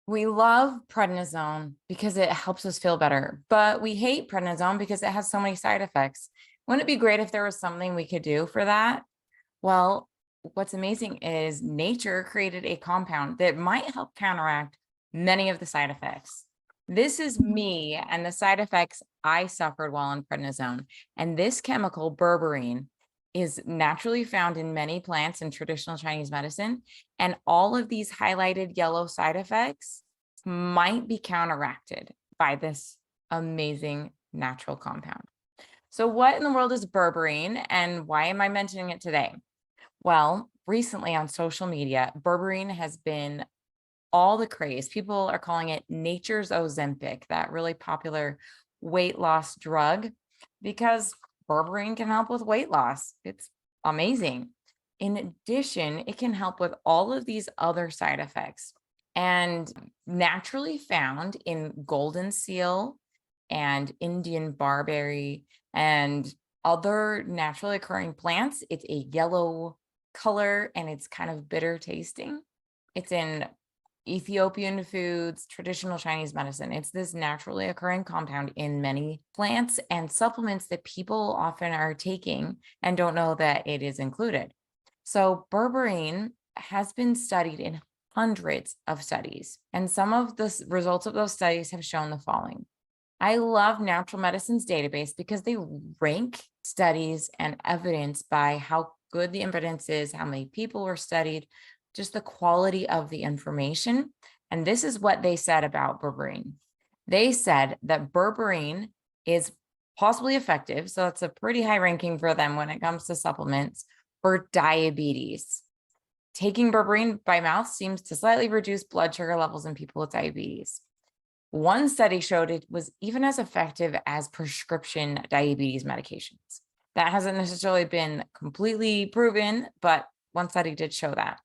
We love prednisone because it helps us feel better, but we hate prednisone because it has so many side effects. Wouldn't it be great if there was something we could do for that? Well, what's amazing is nature created a compound that might help counteract many of the side effects. This is me and the side effects I suffered while on prednisone. And this chemical, berberine, is naturally found in many plants in traditional Chinese medicine. And all of these highlighted yellow side effects might be counteracted by this amazing natural compound. So, what in the world is berberine and why am I mentioning it today? Well, recently on social media, berberine has been all the craze. People are calling it nature's Ozempic, that really popular weight loss drug, because berberine can help with weight loss. It's amazing. In addition, it can help with all of these other side effects and naturally found in golden seal and Indian barberry and other naturally occurring plants. It's a yellow color and it's kind of bitter tasting. It's in Ethiopian foods, traditional Chinese medicine. It's this naturally occurring compound in many plants and supplements that people often are taking and don't know that it is included. So, berberine has been studied in hundreds of studies, and some of the results of those studies have shown the following. I love Natural Medicine's database because they rank studies and evidence by how good the evidence is, how many people were studied, just the quality of the information. And this is what they said about berberine. They said that berberine is possibly effective. So it's a pretty high ranking for them when it comes to supplements for diabetes. Taking berberine by mouth seems to slightly reduce blood sugar levels in people with diabetes. One study showed it was even as effective as prescription diabetes medications. That hasn't necessarily been completely proven, but one study did show that.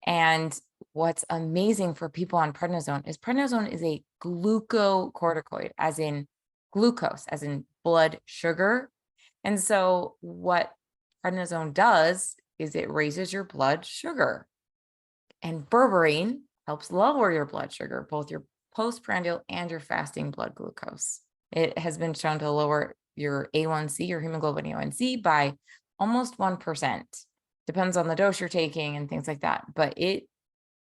And what's amazing for people on prednisone is a glucocorticoid, as in glucose, as in blood sugar. And so what prednisone does is it raises your blood sugar. And berberine helps lower your blood sugar, both your postprandial and your fasting blood glucose. It has been shown to lower your A1C, your hemoglobin A1C, by almost 1%. Depends on the dose you're taking and things like that. But it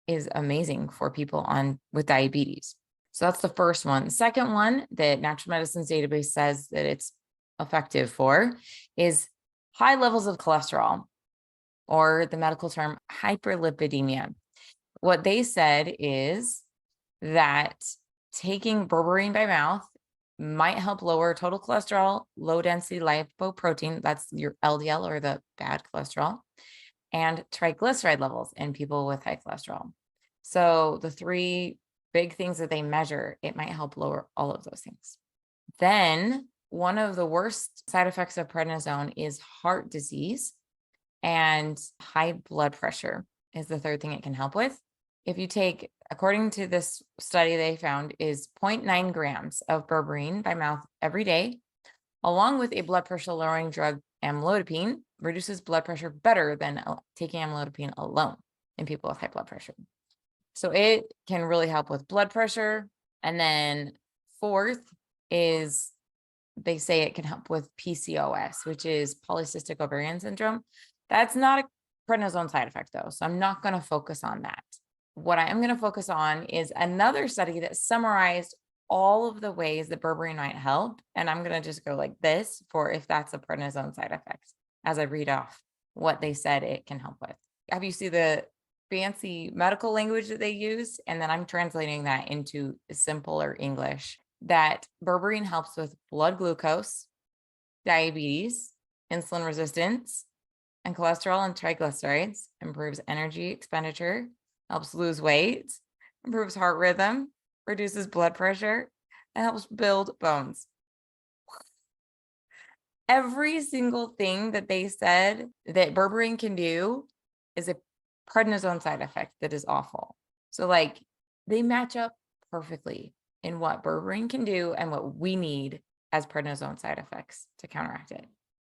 is amazing for people with diabetes. So that's the first one. The second one that Natural Medicine's database says that it's effective for is high levels of cholesterol, or the medical term hyperlipidemia. What they said is that taking berberine by mouth might help lower total cholesterol, low density lipoprotein, that's your LDL or the bad cholesterol, and triglyceride levels in people with high cholesterol. So the three big things that they measure, it might help lower all of those things. Then one of the worst side effects of prednisone is heart disease, and high blood pressure is the third thing it can help with. If you take, according to this study they found, is 0.9 grams of berberine by mouth every day, along with a blood pressure lowering drug, amlodipine, reduces blood pressure better than taking amlodipine alone in people with high blood pressure. So it can really help with blood pressure. And then fourth is they say it can help with PCOS, which is polycystic ovarian syndrome. That's not a prednisone side effect though, so I'm not going to focus on that. What I am going to focus on is another study that summarized all of the ways that berberine might help. And I'm going to just go like this for if that's a prednisone side effect as I read off what they said it can help with. Have you seen the fancy medical language that they use? And then I'm translating that into simpler English, that berberine helps with blood glucose, diabetes, insulin resistance, and cholesterol and triglycerides, improves energy expenditure, helps lose weight, improves heart rhythm, reduces blood pressure, and helps build bones. Every single thing that they said that berberine can do is a prednisone side effect that is awful. So like they match up perfectly in what berberine can do and what we need as prednisone side effects to counteract it.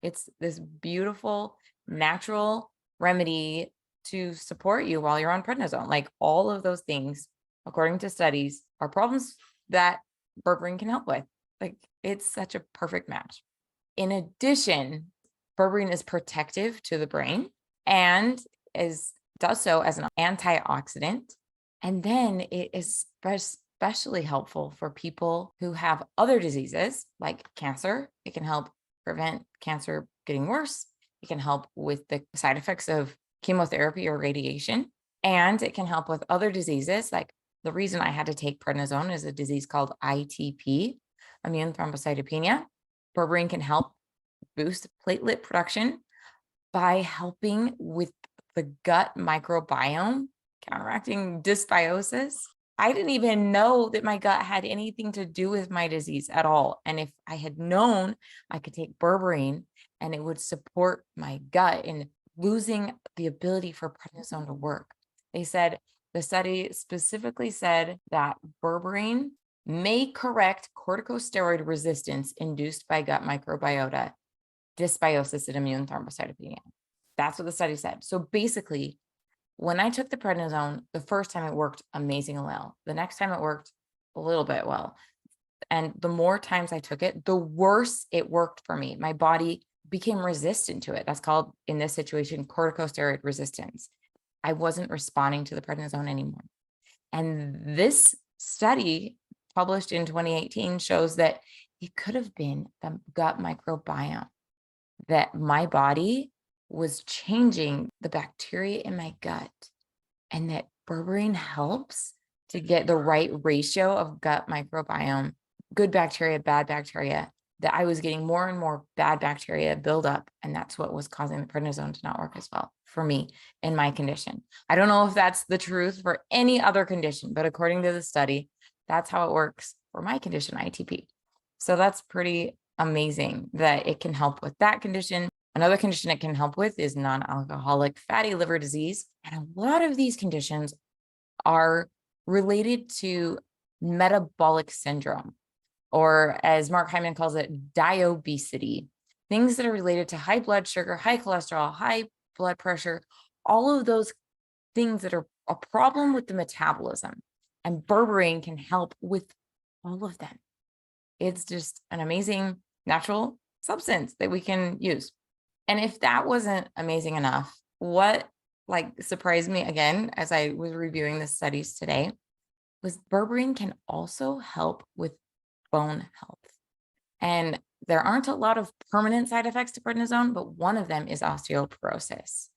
It's this beautiful natural remedy to support you while you're on prednisone. Like all of those things according to studies, are problems that berberine can help with. Like, it's such a perfect match. In addition, berberine is protective to the brain and does so as an antioxidant. And then it is especially helpful for people who have other diseases like cancer. It can help prevent cancer getting worse. It can help with the side effects of chemotherapy or radiation. And it can help with other diseases. Like, the reason I had to take prednisone is a disease called ITP, immune thrombocytopenia. Berberine can help boost platelet production by helping with the gut microbiome, counteracting dysbiosis. I didn't even know that my gut had anything to do with my disease at all. And if I had known, I could take berberine and it would support my gut in losing the ability for prednisone to work. The study specifically said that berberine may correct corticosteroid resistance induced by gut microbiota dysbiosis and immune thrombocytopenia. That's what the study said. So basically, when I took the prednisone, the first time it worked amazingly well. The next time it worked a little bit well. And the more times I took it, the worse it worked for me. My body became resistant to it. That's called, in this situation, corticosteroid resistance. I wasn't responding to the prednisone anymore. And this study, published in 2018, shows that it could have been the gut microbiome, that my body was changing the bacteria in my gut, and that berberine helps to get the right ratio of gut microbiome, good bacteria, bad bacteria, that I was getting more and more bad bacteria build up. And that's what was causing the prednisone to not work as well for me in my condition. I don't know if that's the truth for any other condition, but according to the study, that's how it works for my condition, ITP. So that's pretty amazing that it can help with that condition. Another condition it can help with is non-alcoholic fatty liver disease. And a lot of these conditions are related to metabolic syndrome, or as Mark Hyman calls it, diobesity, things that are related to high blood sugar, high cholesterol, high blood pressure, all of those things that are a problem with the metabolism. And berberine can help with all of them. It's just an amazing natural substance that we can use. And if that wasn't amazing enough, what surprised me again as I was reviewing the studies today was berberine can also help with bone health. And there aren't a lot of permanent side effects to prednisone, but one of them is osteoporosis.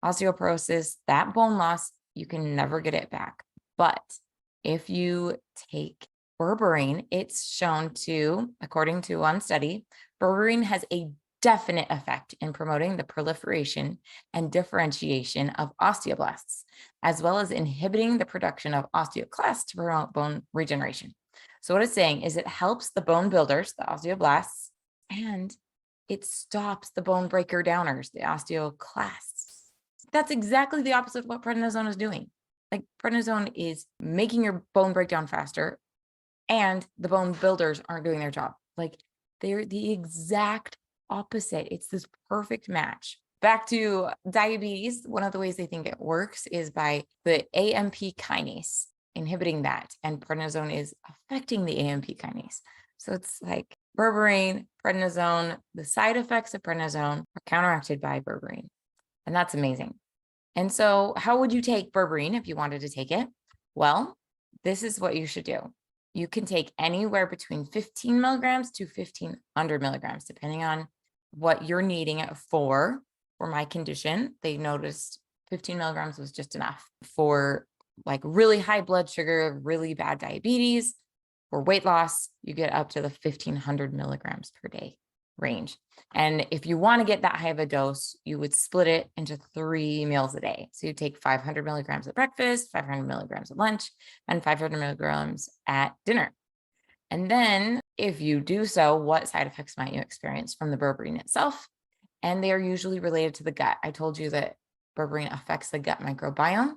Osteoporosis, that bone loss, you can never get it back. But if you take berberine, it's shown to, according to one study, berberine has a definite effect in promoting the proliferation and differentiation of osteoblasts, as well as inhibiting the production of osteoclasts to promote bone regeneration. So what it's saying is it helps the bone builders, the osteoblasts, and it stops the bone breaker downers, the osteoclasts. That's exactly the opposite of what prednisone is doing. Like, prednisone is making your bone break down faster, and the bone builders aren't doing their job. Like, they're the exact opposite. It's this perfect match. Back to diabetes, one of the ways they think it works is by the AMP kinase, inhibiting that, and prednisone is affecting the AMP kinase. So it's like berberine, prednisone, the side effects of prednisone are counteracted by berberine. And that's amazing. And so how would you take berberine if you wanted to take it? Well, this is what you should do. You can take anywhere between 15 milligrams to 1,500 milligrams, depending on what you're needing it for. For my condition, they noticed 15 milligrams was just enough. For really high blood sugar, really bad diabetes, or weight loss, you get up to the 1,500 milligrams per day range. And if you want to get that high of a dose, you would split it into 3 meals a day. So you take 500 milligrams at breakfast, 500 milligrams at lunch, and 500 milligrams at dinner. And then if you do so, what side effects might you experience from the berberine itself? And they are usually related to the gut. I told you that berberine affects the gut microbiome.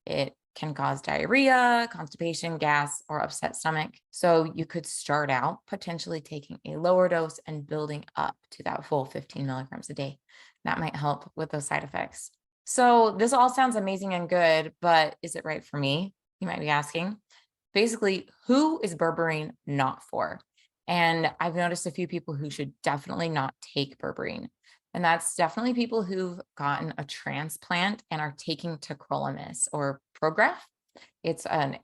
It can cause diarrhea, constipation, gas, or upset stomach. So you could start out potentially taking a lower dose and building up to that full 15 milligrams a day. That might help with those side effects. So this all sounds amazing and good, but is it right for me? You might be asking. basically, who is berberine not for? And I've noticed a few people who should definitely not take berberine. And that's definitely people who've gotten a transplant and are taking tacrolimus or Prograf. It's an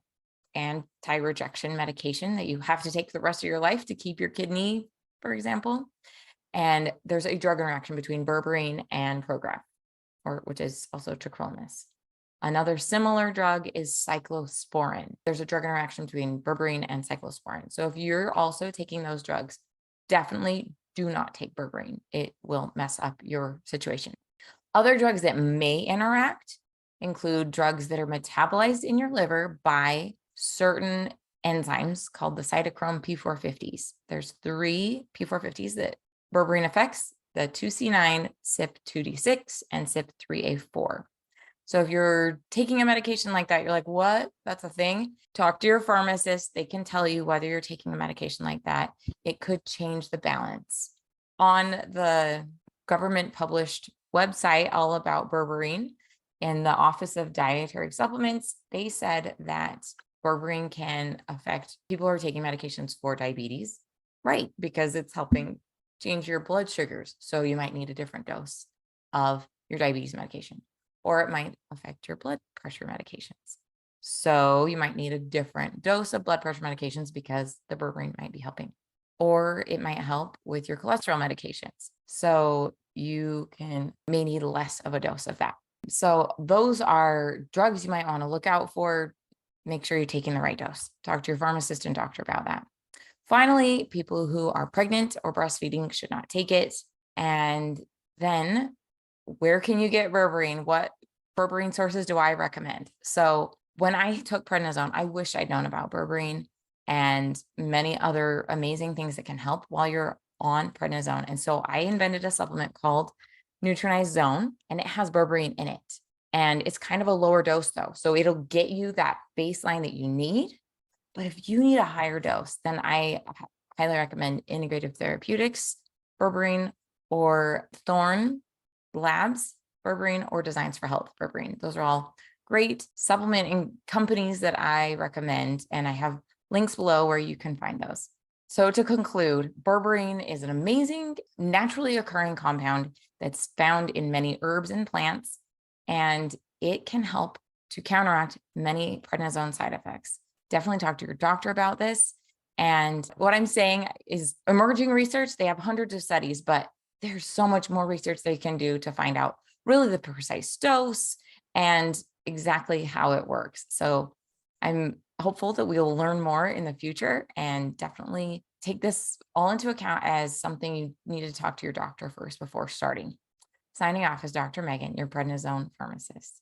anti-rejection medication that you have to take the rest of your life to keep your kidney, for example. And there's a drug interaction between berberine and Prograf, which is also tacrolimus. Another similar drug is cyclosporine. There's a drug interaction between berberine and cyclosporine. So if you're also taking those drugs, definitely do not take berberine. It will mess up your situation. Other drugs that may interact include drugs that are metabolized in your liver by certain enzymes called the cytochrome P450s. There's 3 P450s that berberine affects: the 2C9, CYP2D6, and CYP3A4. So if you're taking a medication like that, you're like, what? That's a thing? Talk to your pharmacist. They can tell you whether you're taking a medication like that. It could change the balance. On the government published website all about berberine, in the Office of Dietary Supplements, they said that berberine can affect people who are taking medications for diabetes, right? Because it's helping change your blood sugars. So you might need a different dose of your diabetes medication, or it might affect your blood pressure medications. So you might need a different dose of blood pressure medications because the berberine might be helping, or it might help with your cholesterol medications. So you may need less of a dose of that. So those are drugs you might want to look out for. Make sure you're taking the right dose. Talk to your pharmacist and doctor about that. Finally, people who are pregnant or breastfeeding should not take it. And then where can you get berberine? What berberine sources do I recommend? So when I took prednisone, I wish I'd known about berberine and many other amazing things that can help while you're on prednisone. And so I invented a supplement called Nutrinize Zone, and it has berberine in it. And it's kind of a lower dose though. So it'll get you that baseline that you need. But if you need a higher dose, then I highly recommend Integrative Therapeutics, berberine, or Thorne Labs, berberine, or Designs for Health, berberine. Those are all great supplementing companies that I recommend. And I have links below where you can find those. So to conclude, berberine is an amazing, naturally occurring compound that's found in many herbs and plants, and it can help to counteract many prednisone side effects. Definitely talk to your doctor about this. And what I'm saying is emerging research, they have hundreds of studies, but there's so much more research they can do to find out really the precise dose and exactly how it works. So I'm hopeful that we'll learn more in the future, and definitely take this all into account as something you need to talk to your doctor first before starting. Signing off is Dr. Megan, your prednisone pharmacist.